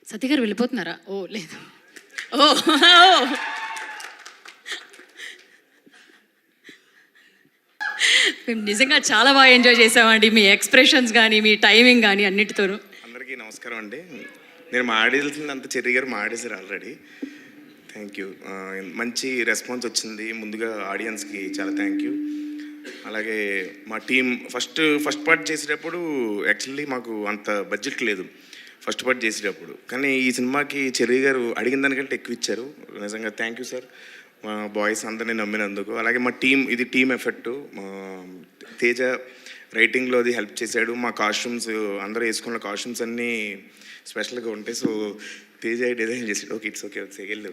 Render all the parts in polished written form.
సతీ గారు వెళ్ళిపోతున్నారా? ఓ లేదు. ఓ మేము నిజంగా చాలా బాగా ఎంజాయ్ చేసామండి. మీ ఎక్స్ప్రెషన్స్ కానీ, మీ టైమింగ్ కానీ అన్నిటితోనూ. అందరికీ నమస్కారం అండి. నేను మాడేసిందంత చెర్రీ గారు మాడేశారు ఆల్రెడీ. Thank you. మంచి రెస్పాన్స్ వచ్చింది. ముందుగా ఆడియన్స్కి చాలా థ్యాంక్ యూ. అలాగే మా టీం ఫస్ట్ పార్ట్ చేసేటప్పుడు యాక్చువల్లీ మాకు అంత బడ్జెట్ లేదు ఫస్ట్ పార్ట్ చేసేటప్పుడు. కానీ ఈ సినిమాకి చెర్రీ గారు అడిగిన దానికంటే ఎక్కువ ఇచ్చారు. నిజంగా థ్యాంక్ యూ సార్. మా బాయ్స్ అందరినీ నమ్మినందుకు. అలాగే మా టీం, ఇది టీం ఎఫెక్ట్. తేజ రైటింగ్లో అది హెల్ప్ చేశాడు. మా కాస్ట్యూమ్స్ అందరూ వేసుకున్న కాస్ట్యూమ్స్ అన్నీ స్పెషల్గా ఉంటాయి. సో తేజ డిజైన్ చేసాడు. Okay, it's okay, second.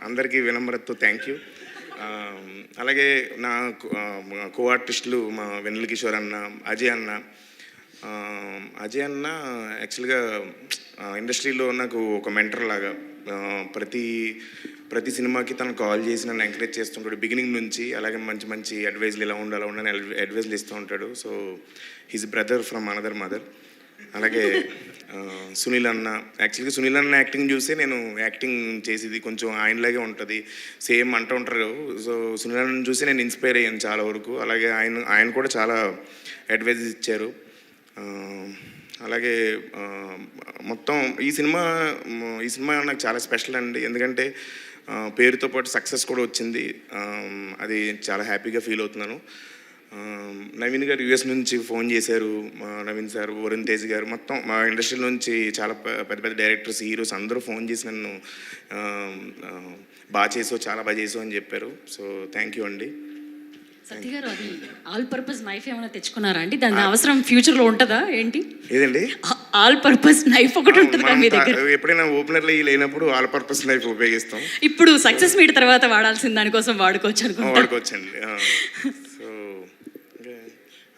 అందరికీ వినమ్రతతో థ్యాంక్ యూ. అలాగే నా కో ఆర్టిస్టులు మా వెన్నెల కిషోర్ అన్న, అజయ్ అన్న. యాక్చువల్గా ఇండస్ట్రీలో నాకు ఒక మెంటర్ లాగా. ప్రతి సినిమాకి తను కాల్ చేసి నన్ను ఎంకరేజ్ చేస్తుంటాడు బిగినింగ్ నుంచి. అలాగే మంచి మంచి అడ్వైజ్లు ఇలా ఉండాలని అడ్వైజ్లు ఇస్తూ ఉంటాడు. So his brother from another mother. అలాగే సునీల్ అన్న, యాక్చువల్గా సునీల్ అన్న యాక్టింగ్ చూసే నేను యాక్టింగ్ చేసేది కొంచెం ఆయనలాగే ఉంటుంది, సేమ్ అంటూ ఉంటారు. సో సునీల్ అన్న చూసి నేను ఇన్స్పైర్ అయ్యాను చాలా వరకు. అలాగే ఆయన కూడా చాలా అడ్వైజ్ ఇచ్చారు. అలాగే మొత్తం ఈ సినిమా నాకు చాలా స్పెషల్ అండి. ఎందుకంటే పేరుతో పాటు సక్సెస్ కూడా వచ్చింది. అది చాలా హ్యాపీగా ఫీల్ అవుతున్నాను. నవీన్ గారు యూఎస్ నుంచి ఫోన్ చేశారు. నవీన్ సార్, వరుణ్ తేజ్ గారు, మొత్తం మా ఇండస్ట్రీ నుంచి చాలా పెద్ద పెద్ద డైరెక్టర్స్, హీరోస్ అందరూ ఫోన్ చేసి నన్ను చాలా బాగా చేసావు అని చెప్పారు. సో థ్యాంక్ యూ అండి. సతీ గారు, అది ఆల్ పర్పస్ నైఫ్ ఏమైనా తెచ్చుకున్నారా అండి? దాని అవసరం ఫ్యూచర్లో ఉంటుందా ఏంటి? ఏదండి? ఆల్ పర్పస్ నైఫ్ ఒకటి ఉంటుందా మీ దగ్గర? ఎప్పుడైనా ఓపెనర్లో లేనప్పుడు ఆల్ పర్పస్ నైఫ్ ఉపయోగిస్తాం. ఇప్పుడు సక్సెస్ మీట్ తర్వాత వాడాల్సిన దానికోసం వాడుకోవచ్చు. వాడుకోవచ్చండి. సో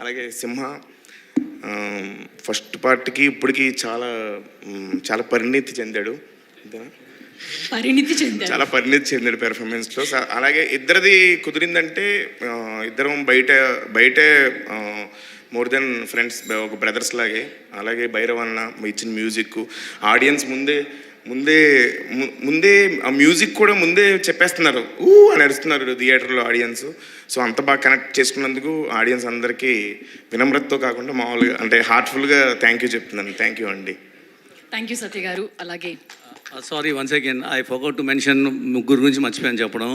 అలాగే సింహ ఫస్ట్ పార్ట్కి ఇప్పటికి చాలా పరిణితి చెందాడు. చాలా పరిణితి చెందాడు పెర్ఫార్మెన్స్లో. అలాగే ఇద్దరిది కుదిరిందంటే ఇద్దరం బయటే మోర్ దెన్ ఫ్రెండ్స్, ఒక బ్రదర్స్ లాగే. అలాగే భైరవ్ అన్న ఇచ్చిన మ్యూజిక్, ఆడియన్స్ ముందే ఆ మ్యూజిక్ కూడా ముందే చెప్పేస్తున్నారు, అని అరుస్తున్నారు థియేటర్లో ఆడియన్స్. సో అంత బాగా కనెక్ట్ చేసుకున్నందుకు ఆడియన్స్ అందరికీ వినమ్రతతో కాకుండా మామూలుగా అంటే హార్ట్ఫుల్గా థ్యాంక్ యూ చెప్తున్నాను. థ్యాంక్ యూ అండి. థ్యాంక్ యూ సతీ గారు. అలాగే sorry, once again I forgot to mention, ముగ్గురు గురించి మర్చిపోయాను చెప్పడం.